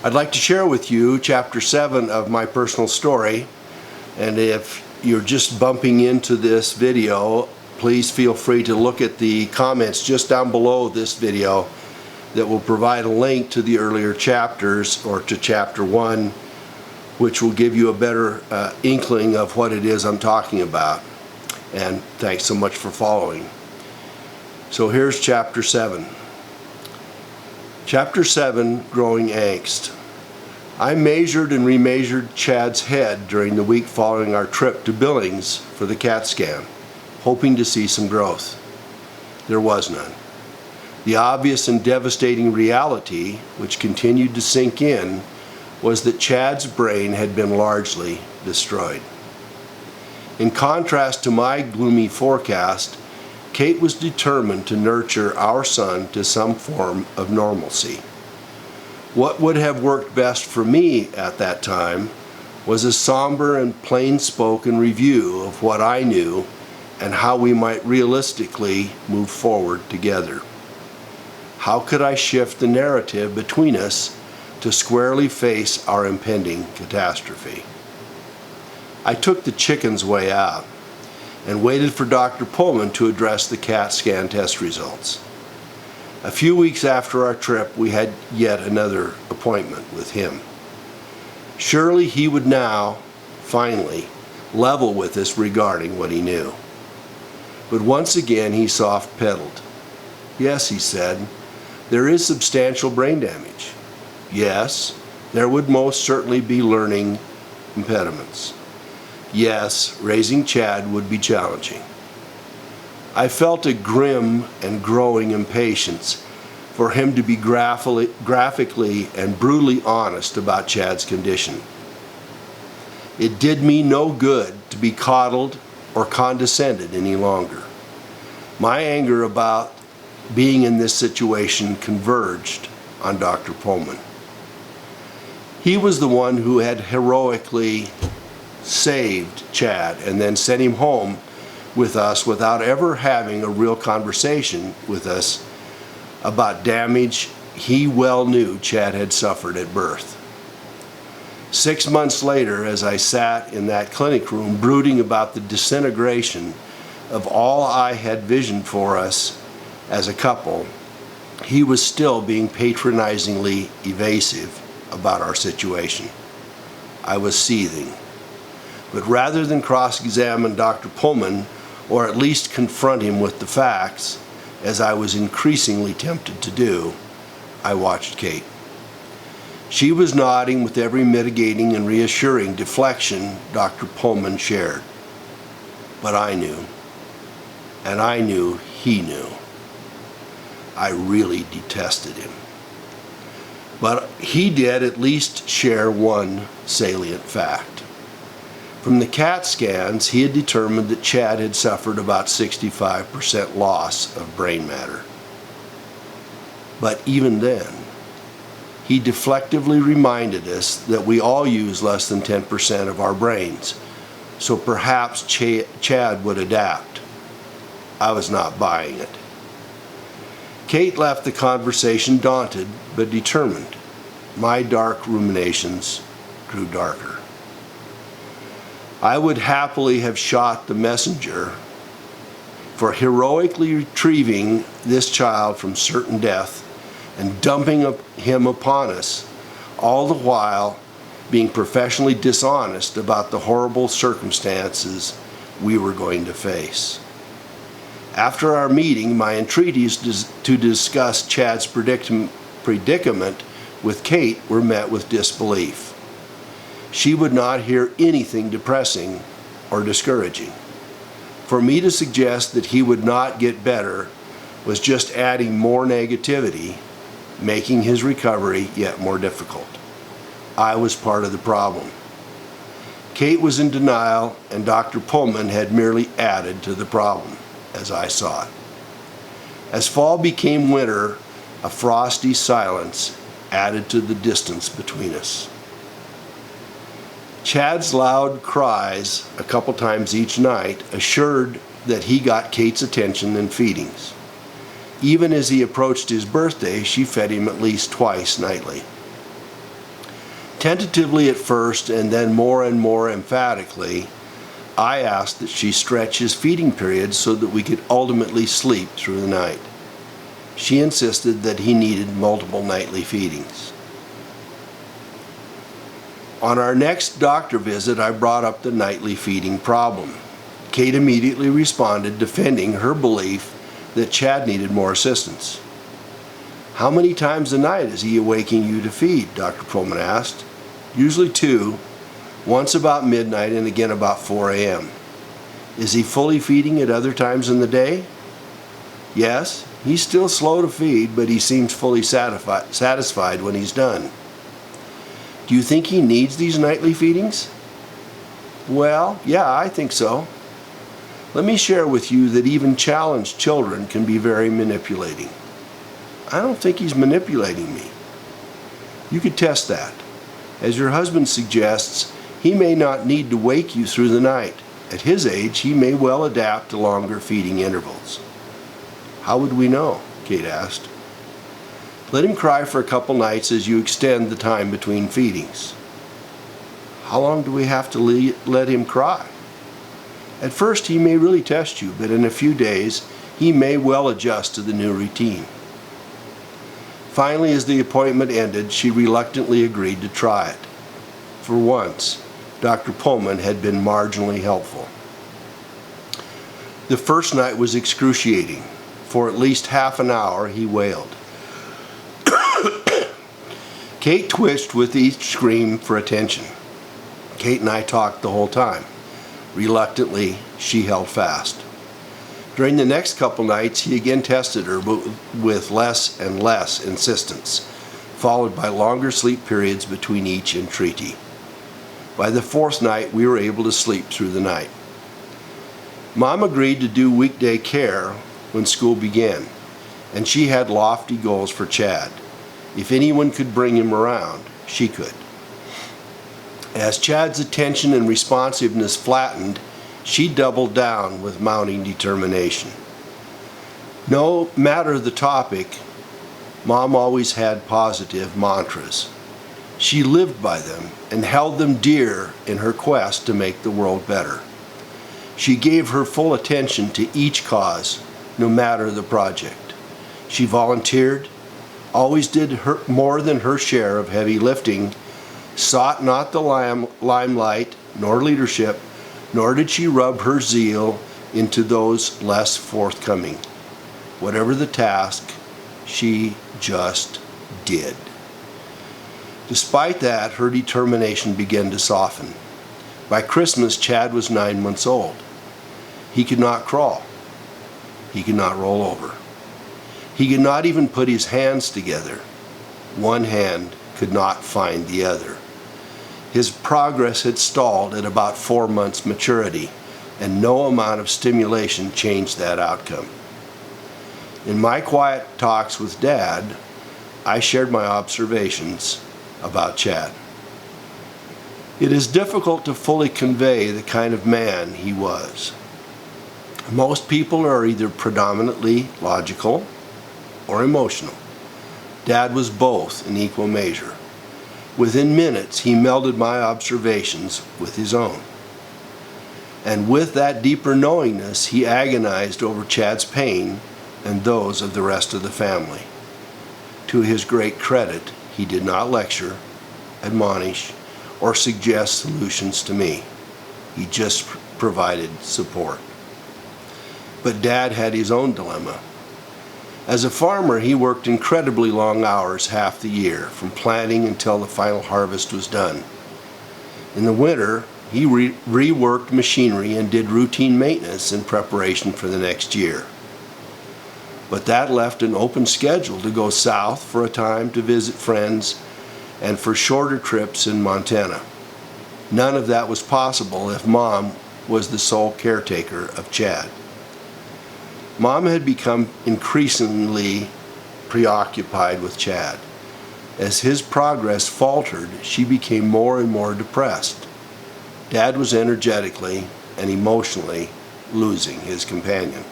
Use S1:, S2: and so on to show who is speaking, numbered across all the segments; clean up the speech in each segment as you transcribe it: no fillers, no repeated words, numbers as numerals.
S1: I'd like to share with you Chapter 7 of my personal story, and if you're just bumping into this video, please feel free to look at the comments just down below this video that will provide a link to the earlier chapters or to Chapter 1, which will give you a better inkling of what it is I'm talking about. And thanks so much for following. So here's Chapter 7. Chapter 7, Growing Angst. I measured and remeasured Chad's head during the week following our trip to Billings for the CAT scan, hoping to see some growth. There was none. The obvious and devastating reality, which continued to sink in, was that Chad's brain had been largely destroyed. In contrast to my gloomy forecast, Kate was determined to nurture our son to some form of normalcy. What would have worked best for me at that time was a somber and plain-spoken review of what I knew and how we might realistically move forward together. How could I shift the narrative between us to squarely face our impending catastrophe? I took the chicken's way out and waited for Dr. Pullman to address the CAT scan test results. A few weeks after our trip, we had yet another appointment with him. Surely he would now, finally, level with us regarding what he knew. But once again he soft-pedaled. Yes, he said, there is substantial brain damage. Yes, there would most certainly be learning impediments. Yes, raising Chad would be challenging. I felt a grim and growing impatience for him to be graphically and brutally honest about Chad's condition. It did me no good to be coddled or condescended any longer. My anger about being in this situation converged on Dr. Pullman. He was the one who had heroically saved Chad and then sent him home with us without ever having a real conversation with us about damage he well knew Chad had suffered at birth. 6 months later, as I sat in that clinic room brooding about the disintegration of all I had visioned for us as a couple, he was still being patronizingly evasive about our situation. I was seething. But rather than cross-examine Dr. Pullman, or at least confront him with the facts, as I was increasingly tempted to do, I watched Kate. She was nodding with every mitigating and reassuring deflection Dr. Pullman shared. But I knew, and I knew he knew. I really detested him. But he did at least share one salient fact. From the CAT scans, he had determined that Chad had suffered about 65% loss of brain matter. But even then, he deflectively reminded us that we all use less than 10% of our brains, so perhaps Chad would adapt. I was not buying it. Kate left the conversation daunted but determined. My dark ruminations grew darker. I would happily have shot the messenger for heroically retrieving this child from certain death and dumping him upon us, all the while being professionally dishonest about the horrible circumstances we were going to face. After our meeting, my entreaties to discuss Chad's predicament with Kate were met with disbelief. She would not hear anything depressing or discouraging. For me to suggest that he would not get better was just adding more negativity, making his recovery yet more difficult. I was part of the problem. Kate was in denial, and Dr. Pullman had merely added to the problem, as I saw it. As fall became winter, a frosty silence added to the distance between us. Chad's loud cries a couple times each night assured that he got Kate's attention and feedings. Even as he approached his birthday, she fed him at least twice nightly. Tentatively at first, and then more and more emphatically, I asked that she stretch his feeding periods so that we could ultimately sleep through the night. She insisted that he needed multiple nightly feedings. On our next doctor visit, I brought up the nightly feeding problem. Kate immediately responded, defending her belief that Chad needed more assistance. "How many times a night is he awaking you to feed?" Dr. Pullman asked. "Usually 2, once about midnight and again about 4 a.m. "Is he fully feeding at other times in the day?" "Yes, he's still slow to feed, but he seems fully satisfied when he's done." "Do you think he needs these nightly feedings?" "Well, yeah, I think so. Let me share with you that even challenged children can be very manipulating." "I don't think he's manipulating me." "You could test that. As your husband suggests, he may not need to wake you through the night. At his age, he may well adapt to longer feeding intervals." "How would we know?" Kate asked. "Let him cry for a couple nights as you extend the time between feedings." "How long do we have to let him cry?" "At first he may really test you, but in a few days he may well adjust to the new routine." Finally, as the appointment ended, she reluctantly agreed to try it. For once, Dr. Pullman had been marginally helpful. The first night was excruciating. For at least half an hour he wailed. Kate twitched with each scream for attention. Kate and I talked the whole time. Reluctantly, she held fast. During the next couple nights, he again tested her, but with less and less insistence, followed by longer sleep periods between each entreaty. By the 4th night, we were able to sleep through the night. Mom agreed to do weekday care when school began, and she had lofty goals for Chad. If anyone could bring him around, she could. As Chad's attention and responsiveness flattened, she doubled down with mounting determination. No matter the topic, Mom always had positive mantras. She lived by them and held them dear in her quest to make the world better. She gave her full attention to each cause, no matter the project. She volunteered, always did more than her share of heavy lifting, sought not the limelight nor leadership, nor did she rub her zeal into those less forthcoming. Whatever the task, she just did. Despite that, her determination began to soften. By Christmas, Chad was 9 months old. He could not crawl. He could not roll over. He could not even put his hands together. One hand could not find the other. His progress had stalled at about 4 months maturity, and no amount of stimulation changed that outcome. In my quiet talks with Dad, I shared my observations about Chad. It is difficult to fully convey the kind of man he was. Most people are either predominantly logical or emotional. Dad was both in equal measure. Within minutes, he melded my observations with his own. And with that deeper knowingness, he agonized over Chad's pain and those of the rest of the family. To his great credit, he did not lecture, admonish, or suggest solutions to me. He just provided support. But Dad had his own dilemma. As a farmer, he worked incredibly long hours half the year, from planting until the final harvest was done. In the winter, he reworked machinery and did routine maintenance in preparation for the next year. But that left an open schedule to go south for a time to visit friends and for shorter trips in Montana. None of that was possible if Mom was the sole caretaker of Chad. Mom had become increasingly preoccupied with Chad. As his progress faltered, she became more and more depressed. Dad was energetically and emotionally losing his companion.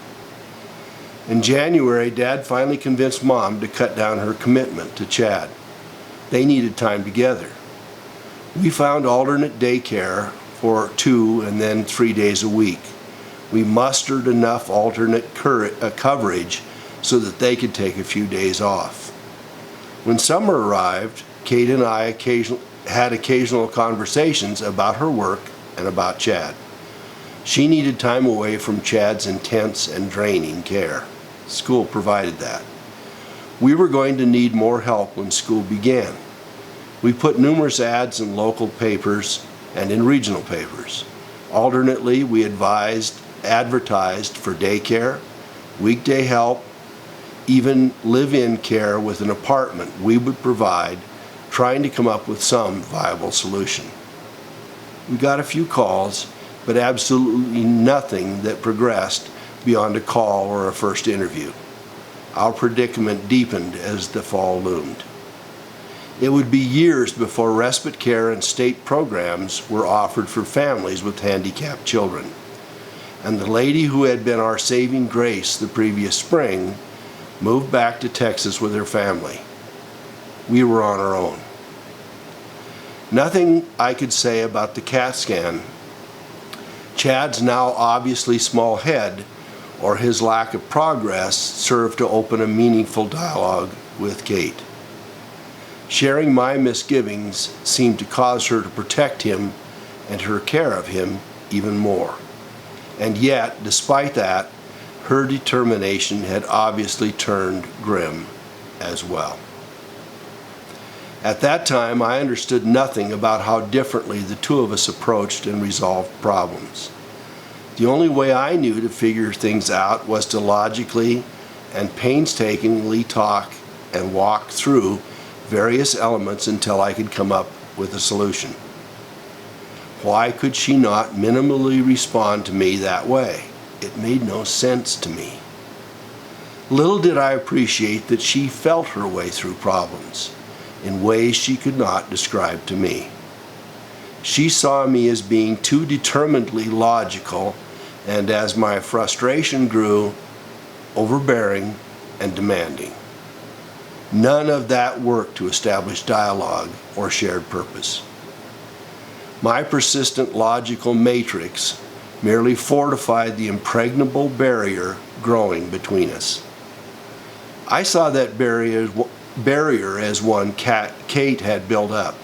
S1: In January, Dad finally convinced Mom to cut down her commitment to Chad. They needed time together. We found alternate daycare for 2 and then 3 days a week. We mustered enough alternate coverage so that they could take a few days off. When summer arrived, Kate and I had occasional conversations about her work and about Chad. She needed time away from Chad's intense and draining care. School provided that. We were going to need more help when school began. We put numerous ads in local papers and in regional papers. Alternately, we advertised for daycare, weekday help, even live-in care with an apartment we would provide, trying to come up with some viable solution. We got a few calls, but absolutely nothing that progressed beyond a call or a first interview. Our predicament deepened as the fall loomed. It would be years before respite care and state programs were offered for families with handicapped children. And the lady who had been our saving grace the previous spring moved back to Texas with her family. We were on our own. Nothing I could say about the CAT scan, Chad's now obviously small head, or his lack of progress served to open a meaningful dialogue with Kate. Sharing my misgivings seemed to cause her to protect him and her care of him even more. And yet, despite that, her determination had obviously turned grim as well. At that time, I understood nothing about how differently the two of us approached and resolved problems. The only way I knew to figure things out was to logically and painstakingly talk and walk through various elements until I could come up with a solution. Why could she not minimally respond to me that way? It made no sense to me. Little did I appreciate that she felt her way through problems in ways she could not describe to me. She saw me as being too determinedly logical, and as my frustration grew, overbearing and demanding. None of that worked to establish dialogue or shared purpose. My persistent logical matrix merely fortified the impregnable barrier growing between us. I saw that barrier as one Kate had built up.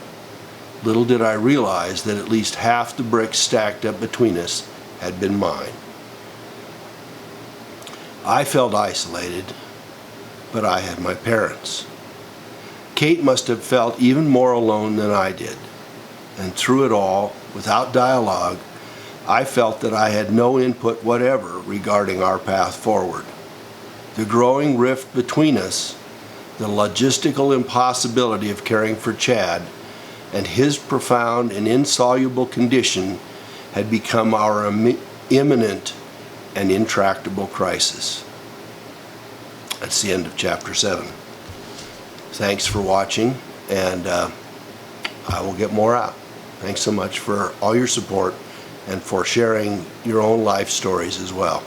S1: Little did I realize that at least half the bricks stacked up between us had been mine. I felt isolated, but I had my parents. Kate must have felt even more alone than I did. And through it all, without dialogue, I felt that I had no input whatever regarding our path forward. The growing rift between us, the logistical impossibility of caring for Chad, and his profound and insoluble condition had become our imminent and intractable crisis. That's the end of chapter 7. Thanks for watching, and I will get more out. Thanks so much for all your support and for sharing your own life stories as well.